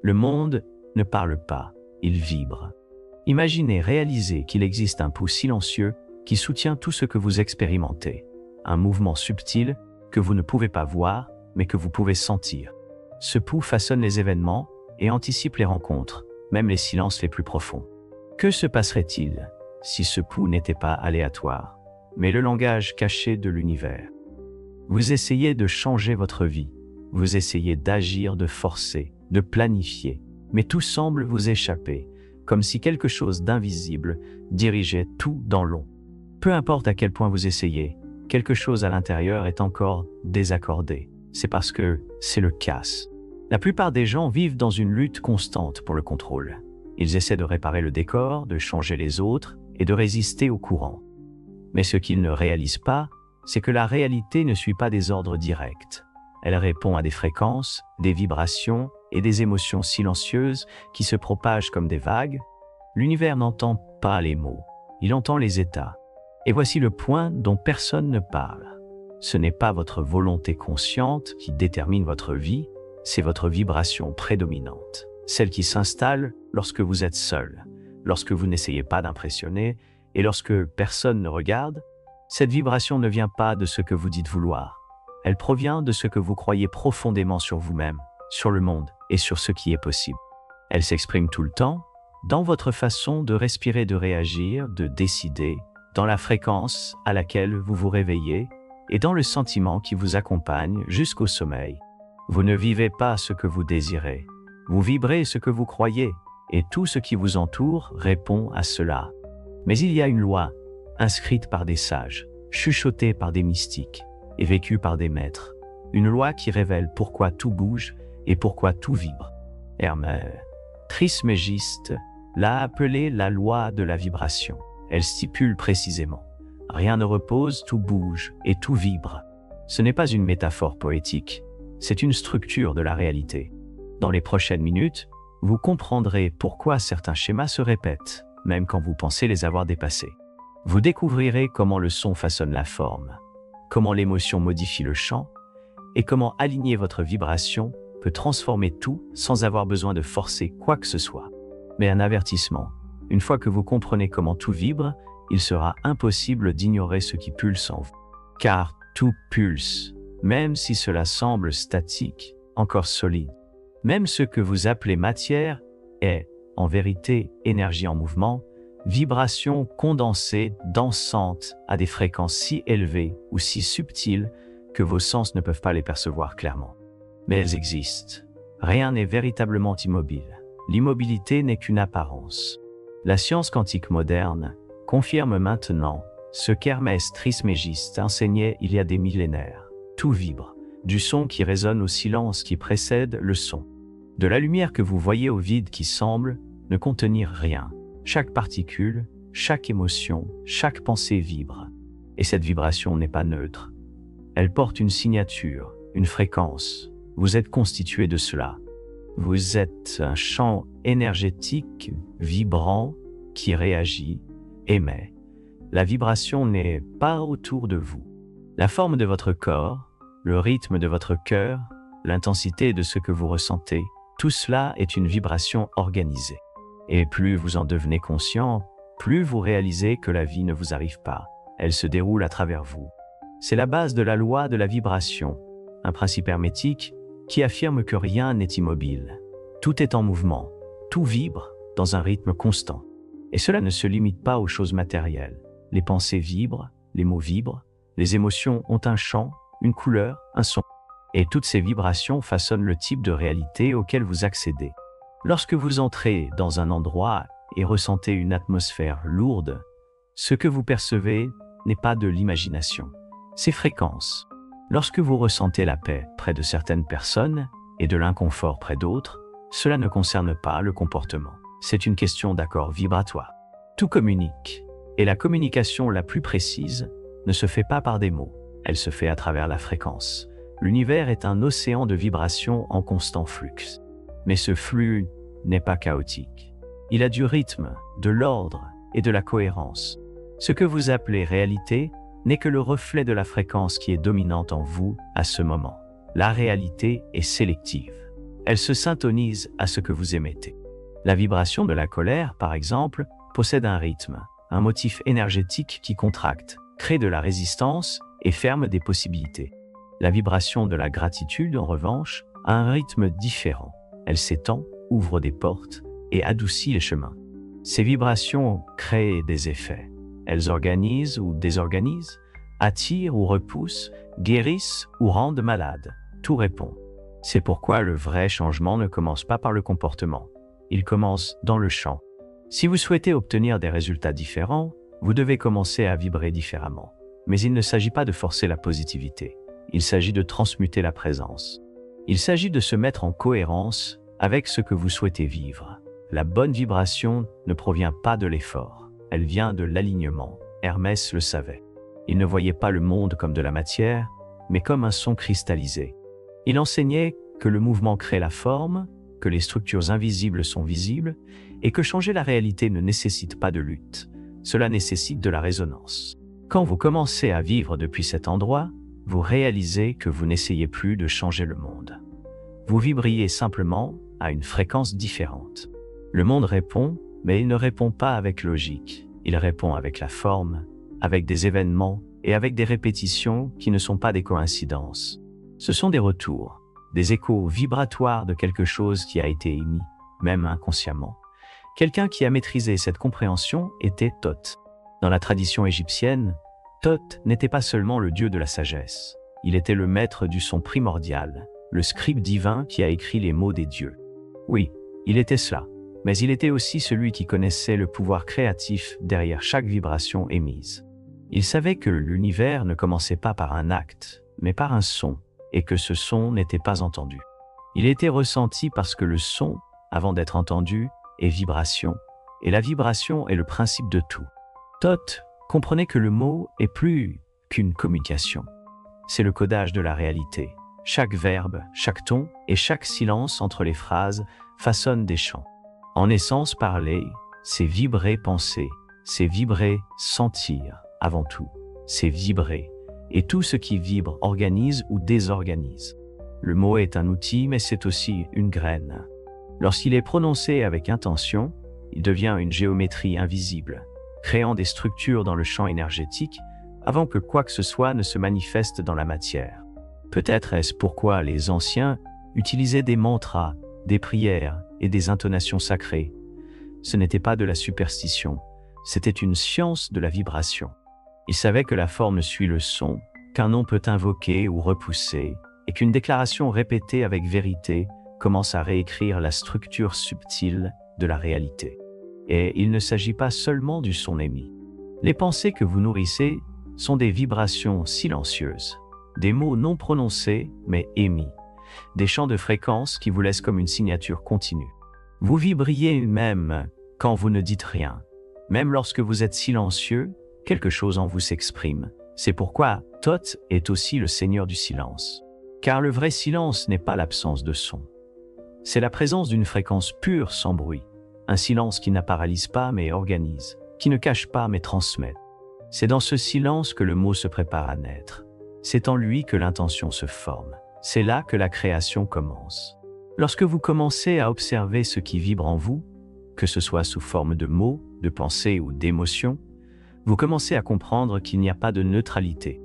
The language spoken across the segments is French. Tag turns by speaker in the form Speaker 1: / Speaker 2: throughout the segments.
Speaker 1: Le monde ne parle pas, il vibre. Imaginez, réalisez qu'il existe un pouls silencieux qui soutient tout ce que vous expérimentez, un mouvement subtil que vous ne pouvez pas voir, mais que vous pouvez sentir. Ce pouls façonne les événements et anticipe les rencontres, même les silences les plus profonds. Que se passerait-il si ce pouls n'était pas aléatoire, mais le langage caché de l'univers? Vous essayez de changer votre vie, vous essayez d'agir, de forcer, de planifier, mais tout semble vous échapper, comme si quelque chose d'invisible dirigeait tout dans l'ombre. Peu importe à quel point vous essayez, quelque chose à l'intérieur est encore désaccordé. C'est parce que c'est le chaos. La plupart des gens vivent dans une lutte constante pour le contrôle. Ils essaient de réparer le décor, de changer les autres et de résister au courant. Mais ce qu'ils ne réalisent pas, c'est que la réalité ne suit pas des ordres directs. Elle répond à des fréquences, des vibrations et des émotions silencieuses qui se propagent comme des vagues. L'univers n'entend pas les mots, il entend les états. Et voici le point dont personne ne parle. Ce n'est pas votre volonté consciente qui détermine votre vie, c'est votre vibration prédominante, celle qui s'installe lorsque vous êtes seul, lorsque vous n'essayez pas d'impressionner et lorsque personne ne regarde. Cette vibration ne vient pas de ce que vous dites vouloir, elle provient de ce que vous croyez profondément sur vous-même, sur le monde et sur ce qui est possible. Elle s'exprime tout le temps, dans votre façon de respirer, de réagir, de décider, dans la fréquence à laquelle vous vous réveillez et dans le sentiment qui vous accompagne jusqu'au sommeil. Vous ne vivez pas ce que vous désirez, vous vibrez ce que vous croyez et tout ce qui vous entoure répond à cela. Mais il y a une loi, inscrite par des sages, chuchotée par des mystiques et vécue par des maîtres. Une loi qui révèle pourquoi tout bouge et pourquoi tout vibre. Hermès Trismégiste l'a appelée la loi de la vibration. Elle stipule précisément: rien ne repose, tout bouge et tout vibre. Ce n'est pas une métaphore poétique, c'est une structure de la réalité. Dans les prochaines minutes, vous comprendrez pourquoi certains schémas se répètent, même quand vous pensez les avoir dépassés. Vous découvrirez comment le son façonne la forme, comment l'émotion modifie le chant, et comment aligner votre vibration peut transformer tout sans avoir besoin de forcer quoi que ce soit. Mais un avertissement, une fois que vous comprenez comment tout vibre, il sera impossible d'ignorer ce qui pulse en vous. Car tout pulse, même si cela semble statique, encore solide. Même ce que vous appelez matière est, en vérité, énergie en mouvement, vibration condensée, dansante, à des fréquences si élevées ou si subtiles que vos sens ne peuvent pas les percevoir clairement. Mais elles existent. Rien n'est véritablement immobile. L'immobilité n'est qu'une apparence. La science quantique moderne confirme maintenant ce qu'Hermès Trismégiste enseignait il y a des millénaires. Tout vibre, du son qui résonne au silence qui précède le son, de la lumière que vous voyez au vide qui semble ne contenir rien. Chaque particule, chaque émotion, chaque pensée vibre. Et cette vibration n'est pas neutre. Elle porte une signature, une fréquence. Vous êtes constitué de cela. Vous êtes un champ énergétique, vibrant, qui réagit, émet. La vibration n'est pas autour de vous. La forme de votre corps, le rythme de votre cœur, l'intensité de ce que vous ressentez, tout cela est une vibration organisée. Et plus vous en devenez conscient, plus vous réalisez que la vie ne vous arrive pas. Elle se déroule à travers vous. C'est la base de la loi de la vibration, un principe hermétique qui affirme que rien n'est immobile. Tout est en mouvement, tout vibre dans un rythme constant. Et cela ne se limite pas aux choses matérielles. Les pensées vibrent, les mots vibrent, les émotions ont un chant, une couleur, un son. Et toutes ces vibrations façonnent le type de réalité auquel vous accédez. Lorsque vous entrez dans un endroit et ressentez une atmosphère lourde, ce que vous percevez n'est pas de l'imagination, c'est fréquence. Lorsque vous ressentez la paix près de certaines personnes et de l'inconfort près d'autres, cela ne concerne pas le comportement. C'est une question d'accord vibratoire. Tout communique, et la communication la plus précise ne se fait pas par des mots, elle se fait à travers la fréquence. L'univers est un océan de vibrations en constant flux. Mais ce flux n'est pas chaotique. Il a du rythme, de l'ordre et de la cohérence. Ce que vous appelez réalité n'est que le reflet de la fréquence qui est dominante en vous à ce moment. La réalité est sélective. Elle se syntonise à ce que vous émettez. La vibration de la colère, par exemple, possède un rythme, un motif énergétique qui contracte, crée de la résistance et ferme des possibilités. La vibration de la gratitude, en revanche, a un rythme différent. Elle s'étend, ouvre des portes et adoucit les chemins. Ces vibrations créent des effets. Elles organisent ou désorganisent, attirent ou repoussent, guérissent ou rendent malades. Tout répond. C'est pourquoi le vrai changement ne commence pas par le comportement. Il commence dans le champ. Si vous souhaitez obtenir des résultats différents, vous devez commencer à vibrer différemment. Mais il ne s'agit pas de forcer la positivité. Il s'agit de transmuter la présence. Il s'agit de se mettre en cohérence avec ce que vous souhaitez vivre. La bonne vibration ne provient pas de l'effort. Elle vient de l'alignement. Hermès le savait. Il ne voyait pas le monde comme de la matière, mais comme un son cristallisé. Il enseignait que le mouvement crée la forme, que les structures invisibles sont visibles, et que changer la réalité ne nécessite pas de lutte. Cela nécessite de la résonance. Quand vous commencez à vivre depuis cet endroit, vous réalisez que vous n'essayez plus de changer le monde. Vous vibriez simplement à une fréquence différente. Le monde répond, mais il ne répond pas avec logique. Il répond avec la forme, avec des événements et avec des répétitions qui ne sont pas des coïncidences. Ce sont des retours, des échos vibratoires de quelque chose qui a été émis, même inconsciemment. Quelqu'un qui a maîtrisé cette compréhension était Thoth. Dans la tradition égyptienne, Thoth n'était pas seulement le dieu de la sagesse. Il était le maître du son primordial, le scribe divin qui a écrit les mots des dieux. Oui, il était cela, mais il était aussi celui qui connaissait le pouvoir créatif derrière chaque vibration émise. Il savait que l'univers ne commençait pas par un acte, mais par un son, et que ce son n'était pas entendu. Il était ressenti parce que le son, avant d'être entendu, est vibration, et la vibration est le principe de tout. Thoth comprenait que le mot est plus qu'une communication. C'est le codage de la réalité. Chaque verbe, chaque ton et chaque silence entre les phrases façonnent des chants. En essence, parler, c'est vibrer penser, c'est vibrer sentir avant tout, c'est vibrer. Et tout ce qui vibre organise ou désorganise. Le mot est un outil, mais c'est aussi une graine. Lorsqu'il est prononcé avec intention, il devient une géométrie invisible, créant des structures dans le champ énergétique avant que quoi que ce soit ne se manifeste dans la matière. Peut-être est-ce pourquoi les anciens utilisaient des mantras, des prières et des intonations sacrées. Ce n'était pas de la superstition, c'était une science de la vibration. Ils savaient que la forme suit le son, qu'un nom peut invoquer ou repousser, et qu'une déclaration répétée avec vérité commence à réécrire la structure subtile de la réalité. Et il ne s'agit pas seulement du son émis. Les pensées que vous nourrissez sont des vibrations silencieuses, des mots non prononcés mais émis, des champs de fréquences qui vous laissent comme une signature continue. Vous vibriez même quand vous ne dites rien. Même lorsque vous êtes silencieux, quelque chose en vous s'exprime. C'est pourquoi Thoth est aussi le seigneur du silence. Car le vrai silence n'est pas l'absence de son. C'est la présence d'une fréquence pure sans bruit. Un silence qui ne paralyse pas mais organise, qui ne cache pas mais transmet. C'est dans ce silence que le mot se prépare à naître. C'est en lui que l'intention se forme. C'est là que la création commence. Lorsque vous commencez à observer ce qui vibre en vous, que ce soit sous forme de mots, de pensées ou d'émotions, vous commencez à comprendre qu'il n'y a pas de neutralité.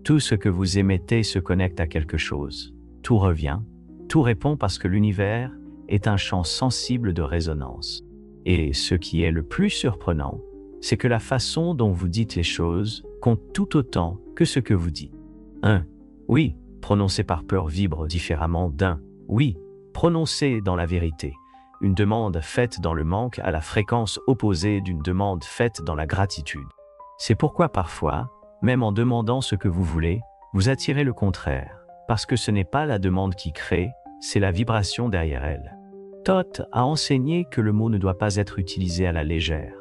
Speaker 1: Tout ce que vous émettez se connecte à quelque chose. Tout revient, tout répond parce que l'univers est un champ sensible de résonance. Et ce qui est le plus surprenant, c'est que la façon dont vous dites les choses compte tout autant que ce que vous dites. Un oui, prononcé par peur vibre différemment d'un oui, prononcé dans la vérité. Une demande faite dans le manque a la fréquence opposée d'une demande faite dans la gratitude. C'est pourquoi parfois, même en demandant ce que vous voulez, vous attirez le contraire, parce que ce n'est pas la demande qui crée, c'est la vibration derrière elle. Thoth a enseigné que le mot ne doit pas être utilisé à la légère,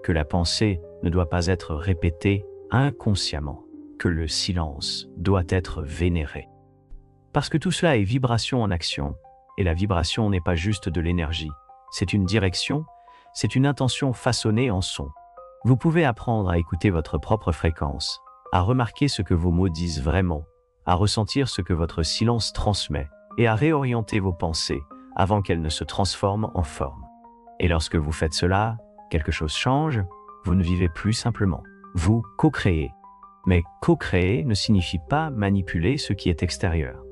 Speaker 1: que la pensée ne doit pas être répétée inconsciemment, que le silence doit être vénéré. Parce que tout cela est vibration en action, et la vibration n'est pas juste de l'énergie, c'est une direction, c'est une intention façonnée en son. Vous pouvez apprendre à écouter votre propre fréquence, à remarquer ce que vos mots disent vraiment, à ressentir ce que votre silence transmet, et à réorienter vos pensées avant qu'elles ne se transforment en forme. Et lorsque vous faites cela, quelque chose change, vous ne vivez plus simplement, vous co-créez. Mais co-créer ne signifie pas manipuler ce qui est extérieur.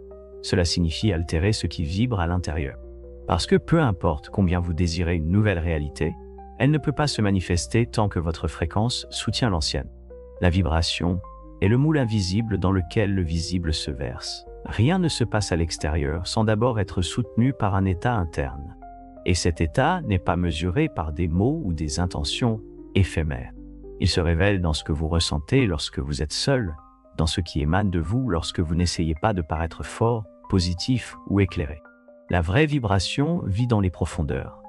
Speaker 1: Cela signifie altérer ce qui vibre à l'intérieur. Parce que peu importe combien vous désirez une nouvelle réalité, elle ne peut pas se manifester tant que votre fréquence soutient l'ancienne. La vibration est le moule invisible dans lequel le visible se verse. Rien ne se passe à l'extérieur sans d'abord être soutenu par un état interne. Et cet état n'est pas mesuré par des mots ou des intentions éphémères. Il se révèle dans ce que vous ressentez lorsque vous êtes seul, dans ce qui émane de vous lorsque vous n'essayez pas de paraître fort, positif ou éclairé. La vraie vibration vit dans les profondeurs.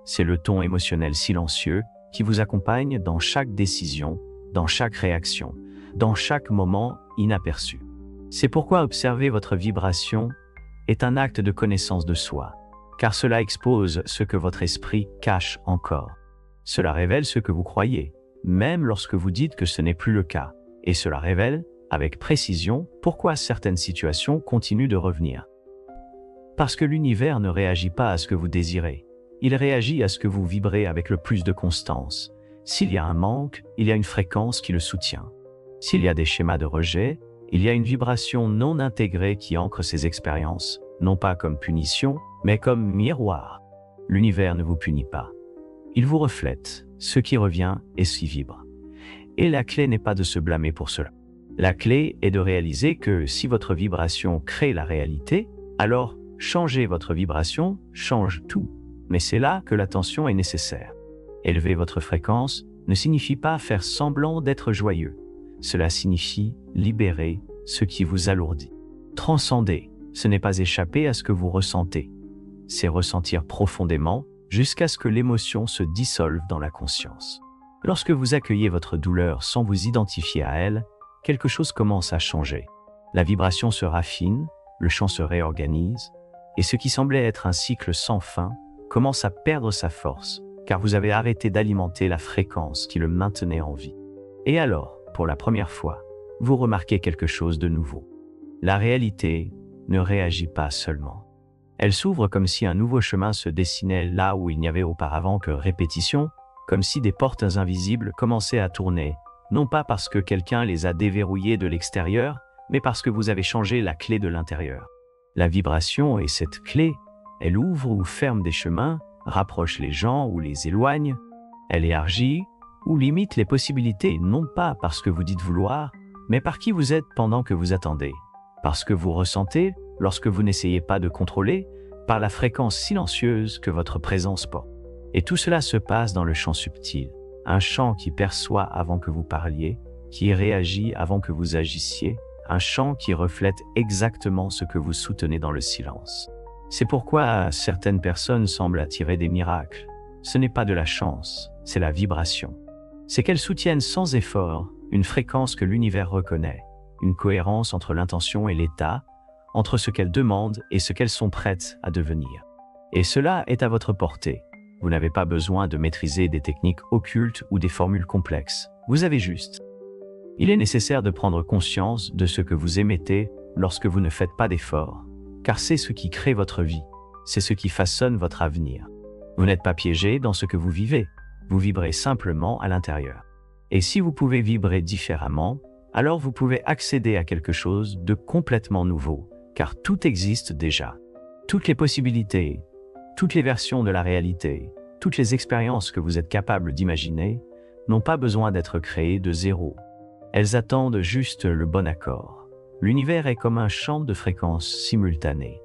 Speaker 1: C'est le ton émotionnel silencieux qui vous accompagne dans chaque décision, dans chaque réaction, dans chaque moment inaperçu. C'est pourquoi observer votre vibration est un acte de connaissance de soi, car cela expose ce que votre esprit cache encore. Cela révèle ce que vous croyez, même lorsque vous dites que ce n'est plus le cas, et cela révèle, avec précision, pourquoi certaines situations continuent de revenir. Parce que l'univers ne réagit pas à ce que vous désirez, il réagit à ce que vous vibrez avec le plus de constance. S'il y a un manque, il y a une fréquence qui le soutient. S'il y a des schémas de rejet, il y a une vibration non intégrée qui ancre ces expériences, non pas comme punition, mais comme miroir. L'univers ne vous punit pas. Il vous reflète, ce qui revient et s'y vibre. Et la clé n'est pas de se blâmer pour cela. La clé est de réaliser que si votre vibration crée la réalité, alors changer votre vibration change tout. Mais c'est là que l'attention est nécessaire. Élever votre fréquence ne signifie pas faire semblant d'être joyeux. Cela signifie libérer ce qui vous alourdit. Transcender, ce n'est pas échapper à ce que vous ressentez. C'est ressentir profondément jusqu'à ce que l'émotion se dissolve dans la conscience. Lorsque vous accueillez votre douleur sans vous identifier à elle, quelque chose commence à changer. La vibration se raffine, le champ se réorganise, et ce qui semblait être un cycle sans fin commence à perdre sa force, car vous avez arrêté d'alimenter la fréquence qui le maintenait en vie. Et alors, pour la première fois, vous remarquez quelque chose de nouveau. La réalité ne réagit pas seulement. Elle s'ouvre comme si un nouveau chemin se dessinait là où il n'y avait auparavant que répétition, comme si des portes invisibles commençaient à tourner, non pas parce que quelqu'un les a déverrouillées de l'extérieur, mais parce que vous avez changé la clé de l'intérieur. La vibration est cette clé. Elle ouvre ou ferme des chemins, rapproche les gens ou les éloigne. Elle élargit ou limite les possibilités, non pas parce que vous dites vouloir, mais par qui vous êtes pendant que vous attendez. Parce que vous ressentez, lorsque vous n'essayez pas de contrôler, par la fréquence silencieuse que votre présence porte. Et tout cela se passe dans le champ subtil, un champ qui perçoit avant que vous parliez, qui réagit avant que vous agissiez, un champ qui reflète exactement ce que vous soutenez dans le silence. C'est pourquoi certaines personnes semblent attirer des miracles. Ce n'est pas de la chance, c'est la vibration. C'est qu'elles soutiennent sans effort une fréquence que l'univers reconnaît, une cohérence entre l'intention et l'état, entre ce qu'elles demandent et ce qu'elles sont prêtes à devenir. Et cela est à votre portée. Vous n'avez pas besoin de maîtriser des techniques occultes ou des formules complexes. Vous avez juste. Il est nécessaire de prendre conscience de ce que vous émettez lorsque vous ne faites pas d'efforts, car c'est ce qui crée votre vie, c'est ce qui façonne votre avenir. Vous n'êtes pas piégé dans ce que vous vivez, vous vibrez simplement à l'intérieur. Et si vous pouvez vibrer différemment, alors vous pouvez accéder à quelque chose de complètement nouveau, car tout existe déjà. Toutes les possibilités, toutes les versions de la réalité, toutes les expériences que vous êtes capable d'imaginer n'ont pas besoin d'être créées de zéro. Elles attendent juste le bon accord. L'univers est comme un champ de fréquences simultanées.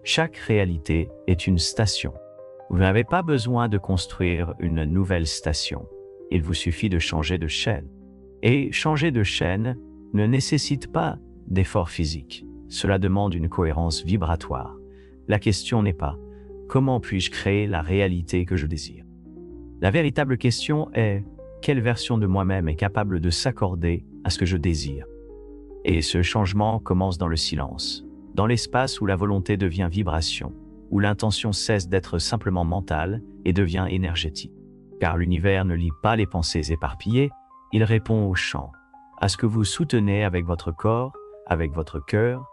Speaker 1: Chaque réalité est une station. Vous n'avez pas besoin de construire une nouvelle station. Il vous suffit de changer de chaîne. Et changer de chaîne ne nécessite pas d'effort physique. Cela demande une cohérence vibratoire. La question n'est pas « Comment puis-je créer la réalité que je désire ?» La véritable question est « Quelle version de moi-même est capable de s'accorder à ce que je désire ?» Et ce changement commence dans le silence, dans l'espace où la volonté devient vibration, où l'intention cesse d'être simplement mentale et devient énergétique. Car l'univers ne lit pas les pensées éparpillées, il répond au chant, à ce que vous soutenez avec votre corps, avec votre cœur,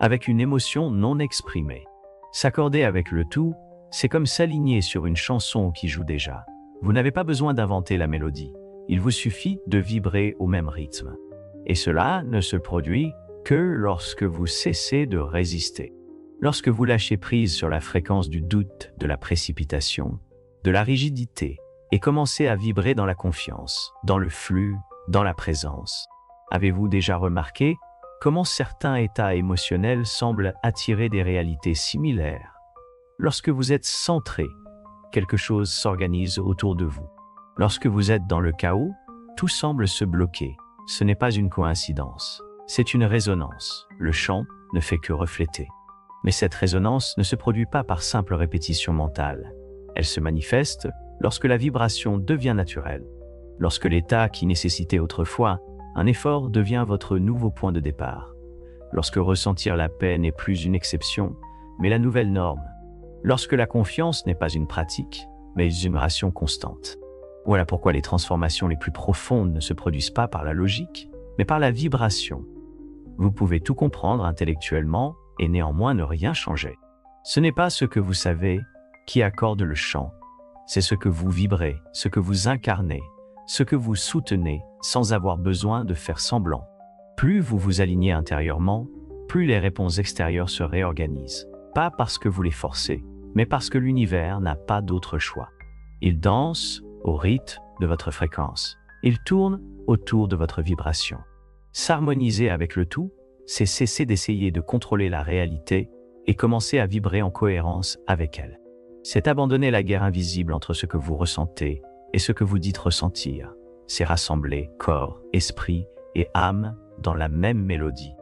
Speaker 1: avec une émotion non exprimée. S'accorder avec le tout, c'est comme s'aligner sur une chanson qui joue déjà. Vous n'avez pas besoin d'inventer la mélodie. Il vous suffit de vibrer au même rythme. Et cela ne se produit que lorsque vous cessez de résister. Lorsque vous lâchez prise sur la fréquence du doute, de la précipitation, de la rigidité, et commencez à vibrer dans la confiance, dans le flux, dans la présence. Avez-vous déjà remarqué comment certains états émotionnels semblent attirer des réalités similaires? Lorsque vous êtes centré, quelque chose s'organise autour de vous. Lorsque vous êtes dans le chaos, tout semble se bloquer. Ce n'est pas une coïncidence, c'est une résonance. Le chant ne fait que refléter. Mais cette résonance ne se produit pas par simple répétition mentale. Elle se manifeste lorsque la vibration devient naturelle. Lorsque l'état qui nécessitait autrefois un effort devient votre nouveau point de départ. Lorsque ressentir la paix n'est plus une exception, mais la nouvelle norme. Lorsque la confiance n'est pas une pratique, mais une relation constante. Voilà pourquoi les transformations les plus profondes ne se produisent pas par la logique, mais par la vibration. Vous pouvez tout comprendre intellectuellement et néanmoins ne rien changer. Ce n'est pas ce que vous savez qui accorde le champ, c'est ce que vous vibrez, ce que vous incarnez, ce que vous soutenez sans avoir besoin de faire semblant. Plus vous vous alignez intérieurement, plus les réponses extérieures se réorganisent. Pas parce que vous les forcez, mais parce que l'univers n'a pas d'autre choix. Il danse au rythme de votre fréquence. Il tourne autour de votre vibration. S'harmoniser avec le tout, c'est cesser d'essayer de contrôler la réalité et commencer à vibrer en cohérence avec elle. C'est abandonner la guerre invisible entre ce que vous ressentez et ce que vous dites ressentir. C'est rassembler corps, esprit et âme dans la même mélodie.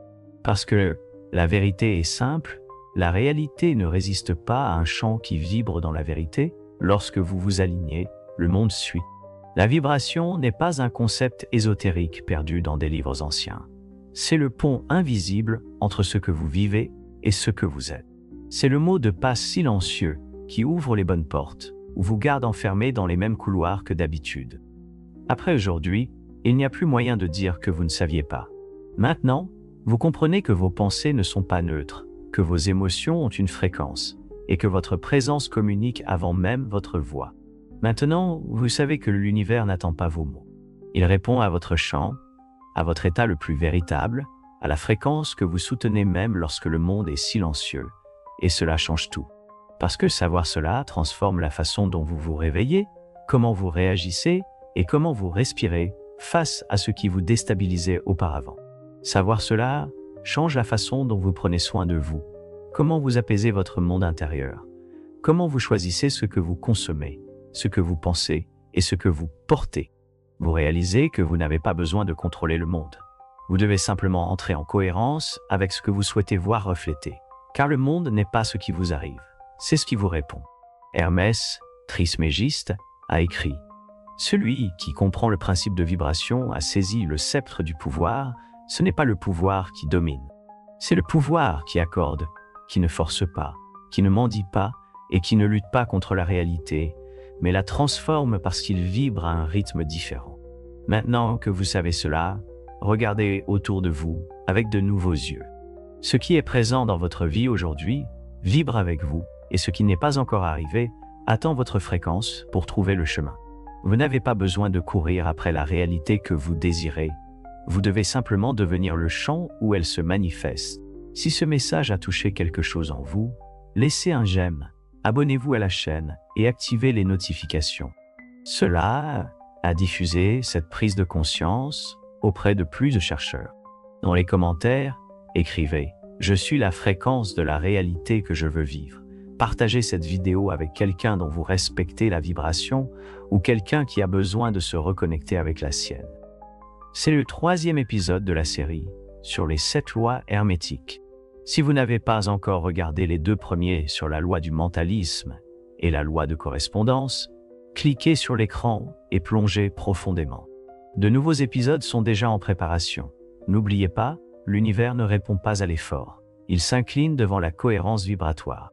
Speaker 1: Parce que la vérité est simple, la réalité ne résiste pas à un chant qui vibre dans la vérité. Lorsque vous vous alignez, le monde suit. La vibration n'est pas un concept ésotérique perdu dans des livres anciens. C'est le pont invisible entre ce que vous vivez et ce que vous êtes. C'est le mot de passe silencieux qui ouvre les bonnes portes, ou vous garde enfermé dans les mêmes couloirs que d'habitude. Après aujourd'hui, il n'y a plus moyen de dire que vous ne saviez pas. Maintenant, vous comprenez que vos pensées ne sont pas neutres, que vos émotions ont une fréquence, et que votre présence communique avant même votre voix. Maintenant, vous savez que l'univers n'attend pas vos mots. Il répond à votre chant, à votre état le plus véritable, à la fréquence que vous soutenez même lorsque le monde est silencieux, et cela change tout. Parce que savoir cela transforme la façon dont vous vous réveillez, comment vous réagissez et comment vous respirez face à ce qui vous déstabilisait auparavant. Savoir cela change la façon dont vous prenez soin de vous, comment vous apaisez votre monde intérieur, comment vous choisissez ce que vous consommez, ce que vous pensez et ce que vous portez. Vous réalisez que vous n'avez pas besoin de contrôler le monde. Vous devez simplement entrer en cohérence avec ce que vous souhaitez voir refléter, car le monde n'est pas ce qui vous arrive, c'est ce qui vous répond. Hermès, Trismégiste, a écrit « Celui qui comprend le principe de vibration a saisi le sceptre du pouvoir. Ce n'est pas le pouvoir qui domine. C'est le pouvoir qui accorde, qui ne force pas, qui ne mendie pas et qui ne lutte pas contre la réalité, mais la transforme parce qu'il vibre à un rythme différent. Maintenant que vous savez cela, regardez autour de vous avec de nouveaux yeux. Ce qui est présent dans votre vie aujourd'hui vibre avec vous et ce qui n'est pas encore arrivé attend votre fréquence pour trouver le chemin. Vous n'avez pas besoin de courir après la réalité que vous désirez. Vous devez simplement devenir le champ où elle se manifeste. Si ce message a touché quelque chose en vous, laissez un j'aime, abonnez-vous à la chaîne et activez les notifications. Cela a diffusé cette prise de conscience auprès de plus de chercheurs. Dans les commentaires, écrivez « Je suis la fréquence de la réalité que je veux vivre ». Partagez cette vidéo avec quelqu'un dont vous respectez la vibration ou quelqu'un qui a besoin de se reconnecter avec la sienne. C'est le 3e épisode de la série sur les 7 lois hermétiques. Si vous n'avez pas encore regardé les 2 premiers sur la loi du mentalisme et la loi de correspondance, cliquez sur l'écran et plongez profondément. De nouveaux épisodes sont déjà en préparation. N'oubliez pas, l'univers ne répond pas à l'effort. Il s'incline devant la cohérence vibratoire.